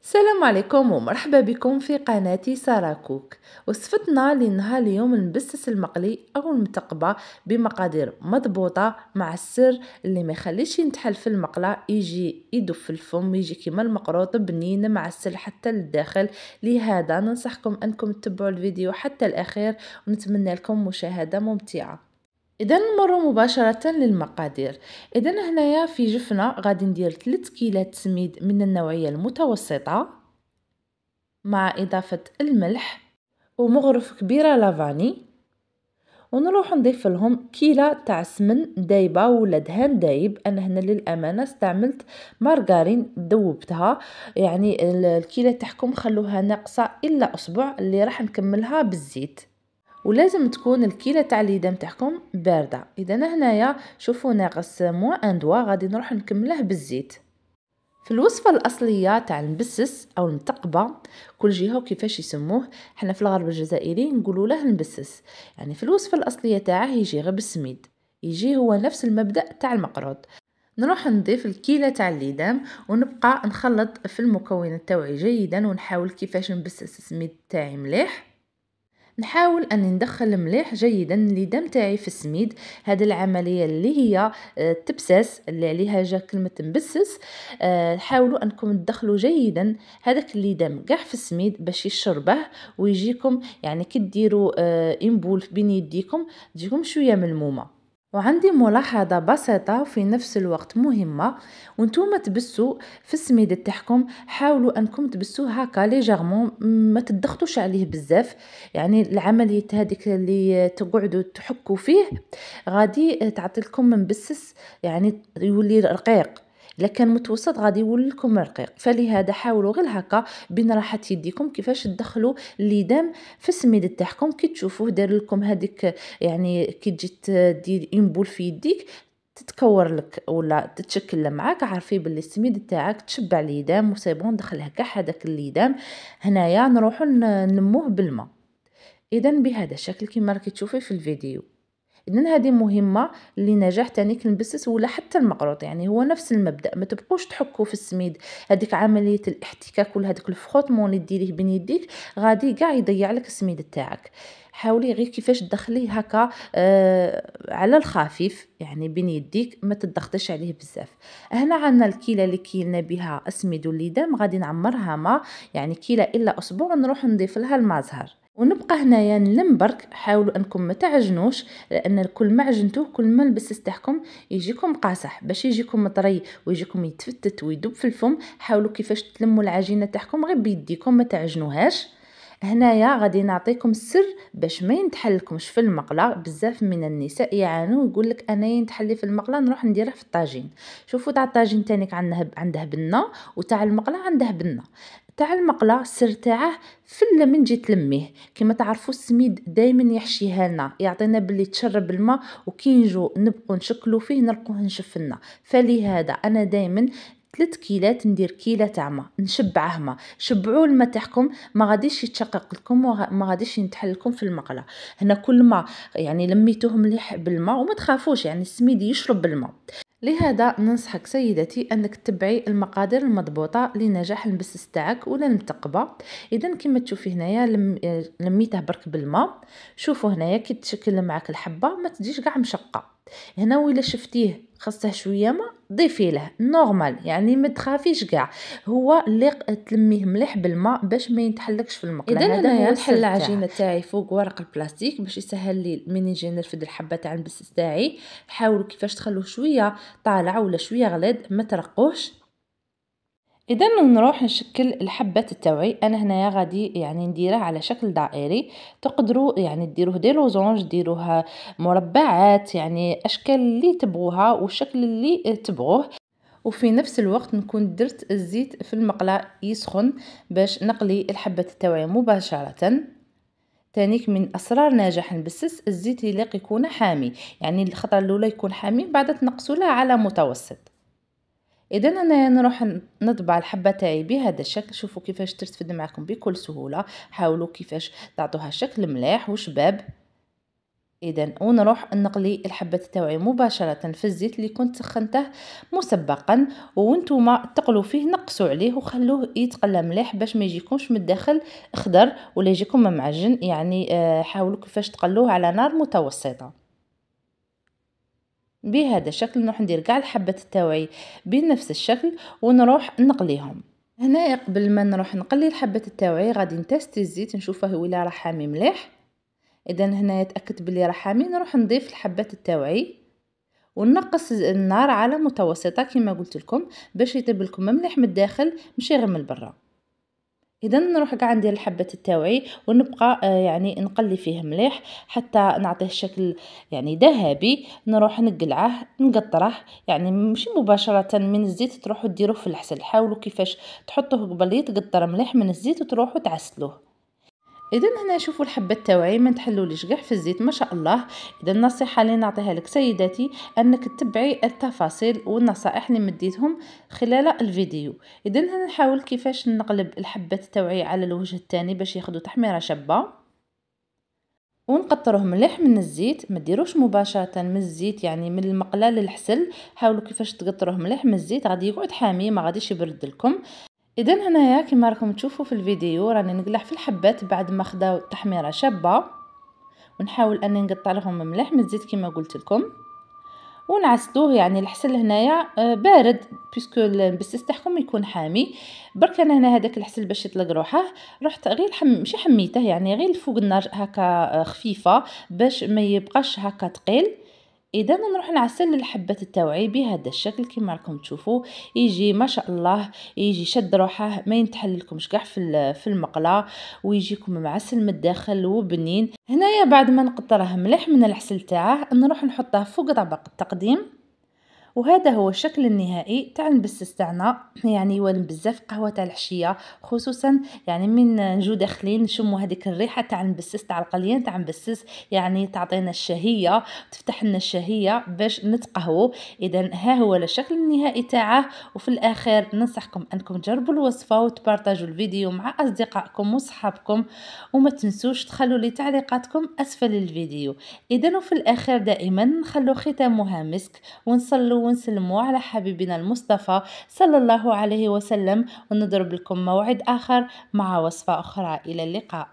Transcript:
السلام عليكم ومرحبا بكم في قناتي سارة كوك. وصفتنا لنهار اليوم نبسس المقلي او المتقبة بمقادير مضبوطة مع السر اللي ما يخليش ينتحل في المقلة، يجي يدف في الفم، يجي كيما المقروط بنين مع السر حتى للداخل. لهذا ننصحكم انكم تتبعوا الفيديو حتى الاخير ونتمنى لكم مشاهدة ممتعة. اذا نمر مباشره للمقادير. اذا هنايا في جفنه غادي ندير 3 كيلات سميد من النوعيه المتوسطه مع اضافه الملح ومغرف كبيره لافاني، ونروح نضيف لهم كيلة تاع سمن دايبه ولا دهان دايب. انا هنا للامانه استعملت مارغرين ذوبتها، يعني الكيلة تاعكم خلوها ناقصه الا اصبع اللي راح نكملها بالزيت. ولازم تكون الكيلة تاع الليدام تاعكم بارده. اذا هنايا شوفوا ناقص موان دوا، غادي نروح نكمله بالزيت. في الوصفه الاصليه تاع المبسس او المتقبه، كل جهه وكيفاش يسموه، حنا في الغرب الجزائري نقولوا له المبسس. يعني في الوصفه الاصليه تاعه يجي غير بالسميد، يجي هو نفس المبدا تاع المقروط. نروح نضيف الكيلة تاع الليدام ونبقى نخلط في المكونات تاوعي جيدا، ونحاول كيفاش نبسس السميد تاعي مليح. نحاول اني ندخل مليح جيدا الليدام تاعي في السميد. هذه العمليه اللي هي التبساس اللي عليها جا كلمه نبسس. حاولوا انكم تدخلوا جيدا هذاك الليدام كاع في السميد باش يشربه ويجيكم، يعني كي ديروا انبول بين يديكم تجيكم شويه ملمومه. وعندي ملاحظة بسيطة وفي نفس الوقت مهمة، وانتم تبسوا في السميد تاعكم حاولوا انكم تبسوه هكا ليجرمون، ما تضغطوش عليه بزاف. يعني العملية هذيك اللي تقعدوا تحكوا فيه غادي تعطي لكم مبسس، يعني يولي رقيق. لكن متوسط غادي يولي لكم رقيق. فلهذا حاولوا غير هكا بين راحه يديكم كيفاش تدخلوا الليدام في السميد تاعكم. كي تشوفوه دار لكم هذيك، يعني كي تجي دير ينبول في يديك تتكور لك ولا تتشكل معاك، عارفي باللي السميد تاعك تشبع الليدام وسيبون دخله كاع هذاك الليدام. هنايا نروحوا نلموه بالماء. اذا بهذا الشكل كما راكي تشوفي في الفيديو. إذن هذه مهمة لنجاح تانيك المبسس ولا حتى المقروط، يعني هو نفس المبدأ. ما تبقوش تحكوا في السميد، هذيك عملية الاحتكاك ولا هذاك الفخوطمون اللي ديريه بين يديك غادي كاع يضيع لك السميد تاعك. حاولي غير كيفاش تدخليه هكا على الخفيف، يعني بين يديك ما تضغطيش عليه بزاف. هنا عندنا الكيله اللي كيلنا بها السميد والليدام، غادي نعمرها ما يعني كيله الا اسبوع، نروح نضيف لها الماء زهر ونبقى هنايا نلم برك. حاولوا انكم ما تعجنوش، لان كل ما عجنتوه كل ما البسس تاعكم يجيكم قاصح. باش يجيكم مطري ويجيكم يتفتت ويدوب في الفم، حاولوا كيفاش تلموا العجينه تاعكم غير بيديكم ما تعجنوهاش. هنايا غادي نعطيكم السر باش ما ينتحلكمش في المقله. بزاف من النساء يعانوا يقول لك انا ينتحلي في المقله نروح نديره في الطاجين. شوفوا تاع الطاجين تانيك عنده بنه، وتاع المقله عنده بنه. تاع المقله السر تاعه فل من جي تلميه. كما تعرفوا السميد دائما يحشيها لنا، يعطينا باللي تشرب الماء، وكي نجو نبقوا نشكلوا فيه نلقوه نشف لنا. فلهذا انا دائما 3 كيلات ندير كيلة تاع ماء نشبعه ماء. شبعوا الماء تاعكم، ما غاديش يتشقق لكم وما غاديش ينتحل لكم في المقله. هنا كل ما يعني لميتوه مليح بالماء، وما تخافوش يعني السميد يشرب بالماء. لهذا ننصحك سيدتي انك تتبعي المقادير المضبوطه لنجاح المبسس تاعك ولا المتقبه. اذا كما تشوفي هنايا لميته برك بالماء. شوفوا هنايا كي تشكل معك الحبه ما تجيش كاع مشقه. هنا وإلا شفتيه خاصه شويه ما ضيفي له نورمال، يعني ما تخافيش كاع. هو اللي تلميه مليح بالماء باش ما ينتحلكش في المقله. اذا هنايا نحل العجينه تاعي فوق ورق البلاستيك باش يسهل لي من نجي نرفد الحبه تاع المبسس تاعي. حاولوا كيفاش تخلوه شويه طالع ولا شويه غليظ، ما ترقوش. اذا نروح نشكل الحبات التوعي. انا هنايا غادي يعني نديره على شكل دائري. تقدروا يعني ديروه دي لوزونج، ديروها مربعات، يعني اشكال اللي تبغوها والشكل اللي تبغوه. وفي نفس الوقت نكون درت الزيت في المقله يسخن باش نقلي الحبات التوعية مباشره. تانيك من اسرار نجاح المبسس الزيت يلاق يكون حامي، يعني الخطره الاولى يكون حامي بعد تنقصوا له على متوسط. اذا انا نروح نطبع الحبه تاعي بهذا الشكل. شوفوا كيفاش ترتفد معكم بكل سهوله. حاولوا كيفاش تعطوها شكل مليح وشباب. إذا ونروح نقلي الحبات التوعية مباشرة في الزيت اللي كنت سخنته مسبقا، وانتوما تقلوا فيه نقصوا عليه وخلوه يتقلى مليح باش ما يجيكمش من الداخل خضر ولا يجيكم معجن. يعني حاولوا كيفاش تقلوه على نار متوسطة. بهذا الشكل نروح ندير كاع الحبات التوعي بنفس الشكل ونروح نقليهم. هنايا قبل ما نروح نقلي الحبات التوعي غادي نتستي الزيت نشوفه ولا راه حامي مليح. اذا هنا تاكدت بلي راه حامي، نروح نضيف الحبات التوعي ونقص النار على متوسطه كما قلت لكم باش يطيب لكم مليح من الداخل ماشي غير من برا. اذا نروح كاع ندير الحبات التوعي ونبقى يعني نقلي فيه مليح حتى نعطيه شكل يعني ذهبي. نروح نقلعه نقطره، يعني ماشي مباشره من الزيت تروحوا ديروه في الحسل. حاولوا كيفاش تحطوه قبل يتقطر مليح من الزيت وتروحوا تعسلوه. اذا هنا شوفوا الحبه التوعي ما تحلوليش كاع في الزيت ما شاء الله. اذا النصيحه اللي نعطيها لك سيداتي انك تتبعي التفاصيل والنصائح اللي مديتهم خلال الفيديو. اذا هنا نحاول كيفاش نقلب الحبه التوعي على الوجه الثاني باش ياخذوا تحميره شابه ونقطروه مليح من الزيت. ما ديروش مباشره من الزيت يعني من المقله للحسل، حاولوا كيفاش تقطروه مليح من الزيت غادي يقعد حامي ما غاديش يبرد لكم. اذا هنايا كما راكم تشوفوا في الفيديو راني نقلع في الحبات بعد ما خداو تحميره شابه، ونحاول اني نقطع لهم مليح من الزيت كما قلت لكم ونعسلوه. يعني الحسل هنايا بارد بيسكو البسيس تاعكم يكون حامي. برك انا هنا هذاك الحسل باش يطلق روحه رحت غير ماشي حميته، يعني غير فوق النار هكا خفيفه باش ما يبقاش هكا ثقيل. اذا نروح نعسل الحبات التوعي بهذا الشكل كما راكم تشوفوا يجي ما شاء الله، يجي شد روحه ما ينتحل لكمش كاع في المقله ويجيكم معسل من الداخل وبنين. هنايا بعد ما نقطره مليح من العسل تاعه نروح نحطه فوق طبق التقديم، وهذا هو الشكل النهائي تاع البسس تاعنا. يعني يوالم بزاف قهوه تاع العشيه خصوصا، يعني من نجو داخلين نشموا هذيك الريحه تاع البسس تاع القليان تاع البسس، يعني تعطينا الشهيه تفتح لنا الشهيه باش نتقهووا. اذا ها هو الشكل النهائي تاعه. وفي الاخير ننصحكم انكم تجربوا الوصفه وتبارطاجوا الفيديو مع اصدقائكم وصحابكم، وما تنسوش تخلوا لي تعليقاتكم اسفل الفيديو. اذا وفي الاخير دائما نخلو ختامها مسك ونصلوا ونسلموا على حبيبنا المصطفى صلى الله عليه وسلم، ونضرب لكم موعد آخر مع وصفة أخرى. إلى اللقاء.